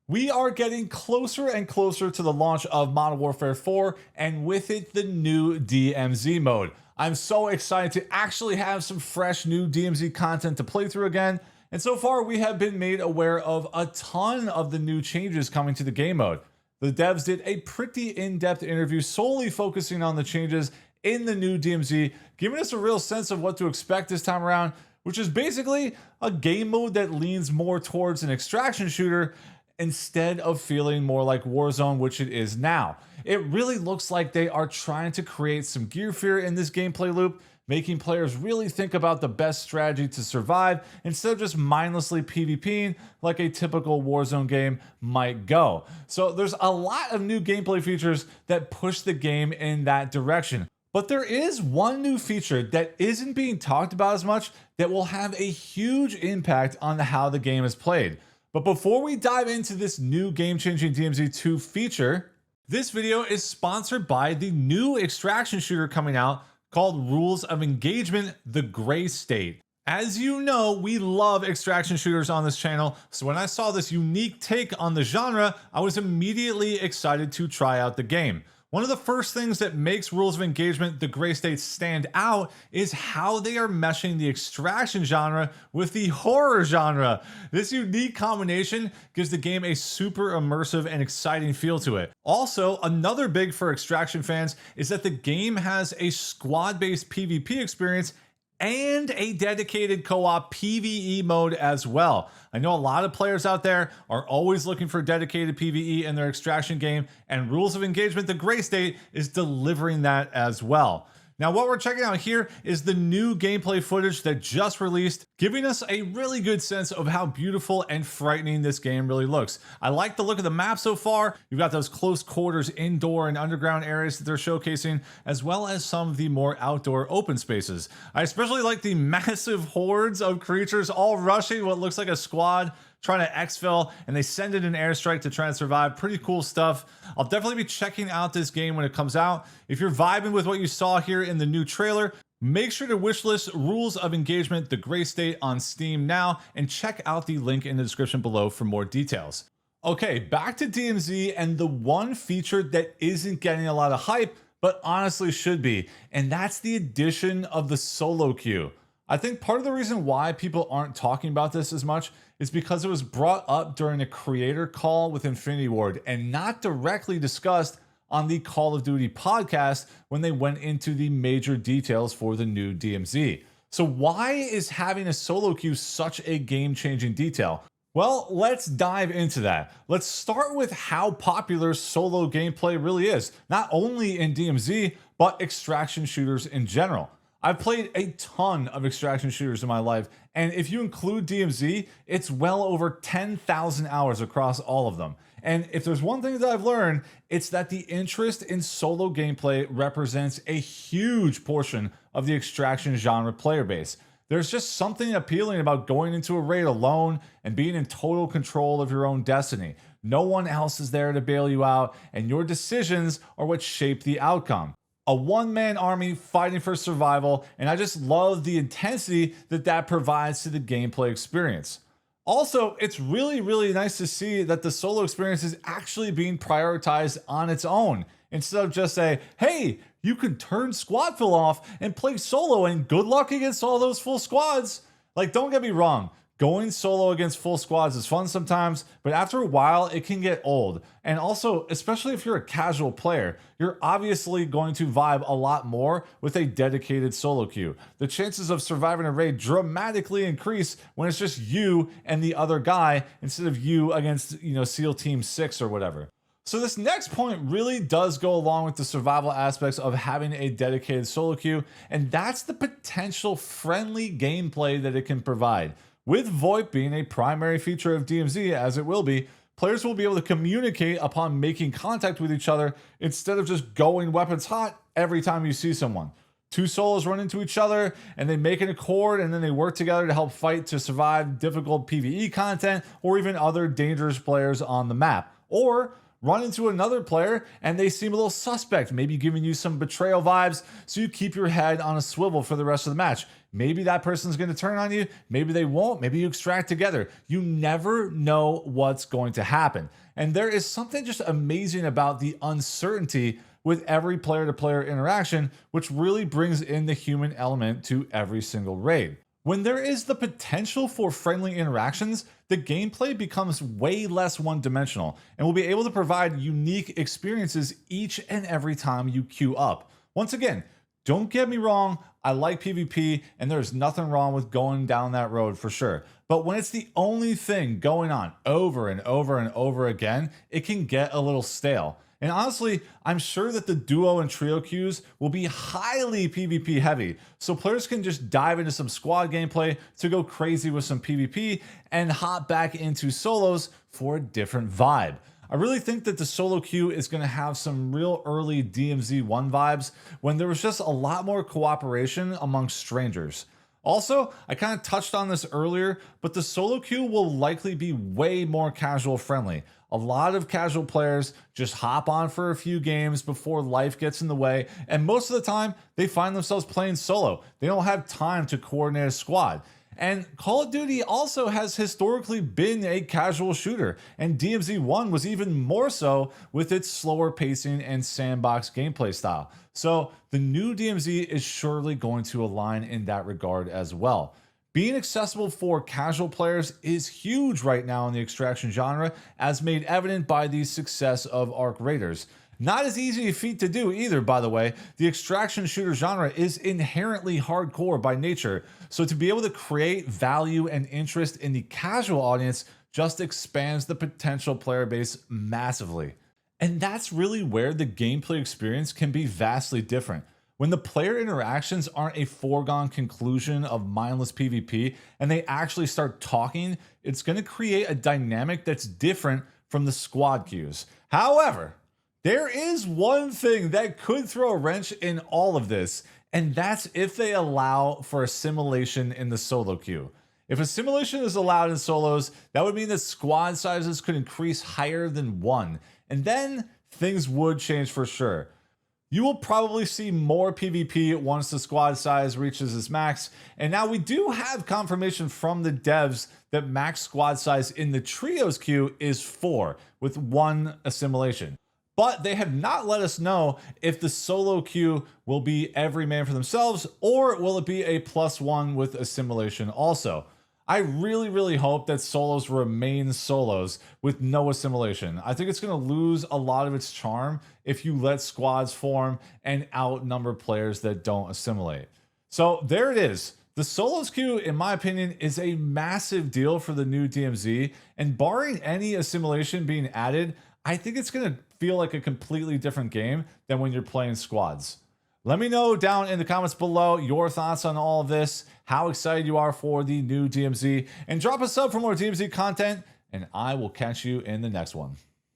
We are getting closer and closer to the launch of Modern Warfare 4, and with it, the new DMZ mode. I'm so excited to actually have some fresh new DMZ content to play through again, and so far we have been made aware of a ton of the new changes coming to the game mode. The devs did a pretty in-depth interview solely focusing on the changes in the new DMZ, giving us a real sense of what to expect this time around, which is basically a game mode that leans more towards an extraction shooter instead of feeling more like Warzone, which it is now. It really looks like they are trying to create some gear fear in this gameplay loop, making players really think about the best strategy to survive instead of just mindlessly PvPing like a typical Warzone game might go. So there's a lot of new gameplay features that push the game in that direction. But there is one new feature that isn't being talked about as much that will have a huge impact on how the game is played. But before we dive into this new game-changing DMZ2 feature, this video is sponsored by the new extraction shooter coming out called Rules of Engagement: The Gray State. As you know, we love extraction shooters on this channel, so when I saw this unique take on the genre, I was immediately excited to try out the game. One of the first things that makes Rules of Engagement: The Gray State stand out is how they are meshing the extraction genre with the horror genre. This unique combination gives the game a super immersive and exciting feel to it. Also, another big for extraction fans is that the game has a squad-based PvP experience and a dedicated co-op PvE mode as well. I know a lot of players out there are always looking for dedicated PvE in their extraction game, and Rules of Engagement: The Gray State is delivering that as well. Now, what we're checking out here is the new gameplay footage that just released, giving us a really good sense of how beautiful and frightening this game really looks. I like the look of the map so far. You've got those close quarters indoor and underground areas that they're showcasing, as well as some of the more outdoor open spaces. I especially like the massive hordes of creatures all rushing what looks like a squad trying to exfil, and they send in an airstrike to try and survive. Pretty cool stuff. I'll definitely be checking out this game when it comes out. If you're vibing with what you saw here in the new trailer, make sure to wishlist Rules of Engagement: The Gray State on Steam now, and check out the link in the description below for more details. Okay, back to DMZ and the one feature that isn't getting a lot of hype, but honestly should be, and that's the addition of the solo queue. I think part of the reason why people aren't talking about this as much is because it was brought up during a creator call with Infinity Ward and not directly discussed on the Call of Duty podcast when they went into the major details for the new DMZ. So why is having a solo queue such a game-changing detail? Well, let's dive into that. Let's start with how popular solo gameplay really is, not only in DMZ, but extraction shooters in general. I've played a ton of extraction shooters in my life, and if you include DMZ, it's well over 10,000 hours across all of them. And if there's one thing that I've learned, it's that the interest in solo gameplay represents a huge portion of the extraction genre player base. There's just something appealing about going into a raid alone and being in total control of your own destiny. No one else is there to bail you out, and your decisions are what shape the outcome. A one-man army fighting for survival, and I just love the intensity that that provides to the gameplay experience. Also, it's really nice to see that the solo experience is actually being prioritized on its own, instead of just say, hey, you can turn squad fill off and play solo and good luck against all those full squads. Like, don't get me wrong, going solo against full squads is fun sometimes, but after a while, it can get old. And also, especially if you're a casual player, you're obviously going to vibe a lot more with a dedicated solo queue. The chances of surviving a raid dramatically increase when it's just you and the other guy instead of you against, SEAL Team 6 or whatever. So this next point really does go along with the survival aspects of having a dedicated solo queue, and that's the potential friendly gameplay that it can provide. With VoIP being a primary feature of DMZ, as it will be, players will be able to communicate upon making contact with each other instead of just going weapons hot every time you see someone. Two solos run into each other and they make an accord, and then they work together to help fight to survive difficult PvE content or even other dangerous players on the map. Or run into another player and they seem a little suspect, maybe giving you some betrayal vibes, so you keep your head on a swivel for the rest of the match. Maybe that person's going to turn on you, maybe they won't, maybe you extract together. You never know what's going to happen. And there is something just amazing about the uncertainty with every player-to-player interaction, which really brings in the human element to every single raid. When there is the potential for friendly interactions, the gameplay becomes way less one-dimensional and will be able to provide unique experiences each and every time you queue up. Once again, don't get me wrong, I like PvP and there's nothing wrong with going down that road for sure. But when it's the only thing going on over and over and over again, it can get a little stale. And honestly, I'm sure that the duo and trio queues will be highly PvP heavy, so players can just dive into some squad gameplay to go crazy with some PvP and hop back into solos for a different vibe. I really think that the solo queue is going to have some real early DMZ 1 vibes when there was just a lot more cooperation amongst strangers. Also, I kind of touched on this earlier, but the solo queue will likely be way more casual friendly. A lot of casual players just hop on for a few games before life gets in the way, and most of the time, they find themselves playing solo. They don't have time to coordinate a squad. And Call of Duty also has historically been a casual shooter, and DMZ 1 was even more so with its slower pacing and sandbox gameplay style. So the new DMZ is surely going to align in that regard as well. Being accessible for casual players is huge right now in the extraction genre, as made evident by the success of Arc Raiders. Not as easy a feat to do either, by the way. The extraction shooter genre is inherently hardcore by nature, so to be able to create value and interest in the casual audience just expands the potential player base massively. And that's really where the gameplay experience can be vastly different. When the player interactions aren't a foregone conclusion of mindless PvP and they actually start talking, it's going to create a dynamic that's different from the squad queues. However, there is one thing that could throw a wrench in all of this, and that's if they allow for assimilation in the solo queue. If assimilation is allowed in solos, that would mean that squad sizes could increase higher than 1, and then things would change for sure. You will probably see more PvP once the squad size reaches its max, and now we do have confirmation from the devs that max squad size in the trios queue is 4, with 1 assimilation. But they have not let us know if the solo queue will be every man for themselves, or will it be a +1 with assimilation also. I really hope that solos remain solos with no assimilation. I think it's going to lose a lot of its charm if you let squads form and outnumber players that don't assimilate. So there it is. The solos queue, in my opinion, is a massive deal for the new DMZ, and barring any assimilation being added, I think it's going to feel like a completely different game than when you're playing squads. Let me know down in the comments below your thoughts on all of this, how excited you are for the new DMZ, and drop a sub for more DMZ content, and I will catch you in the next one.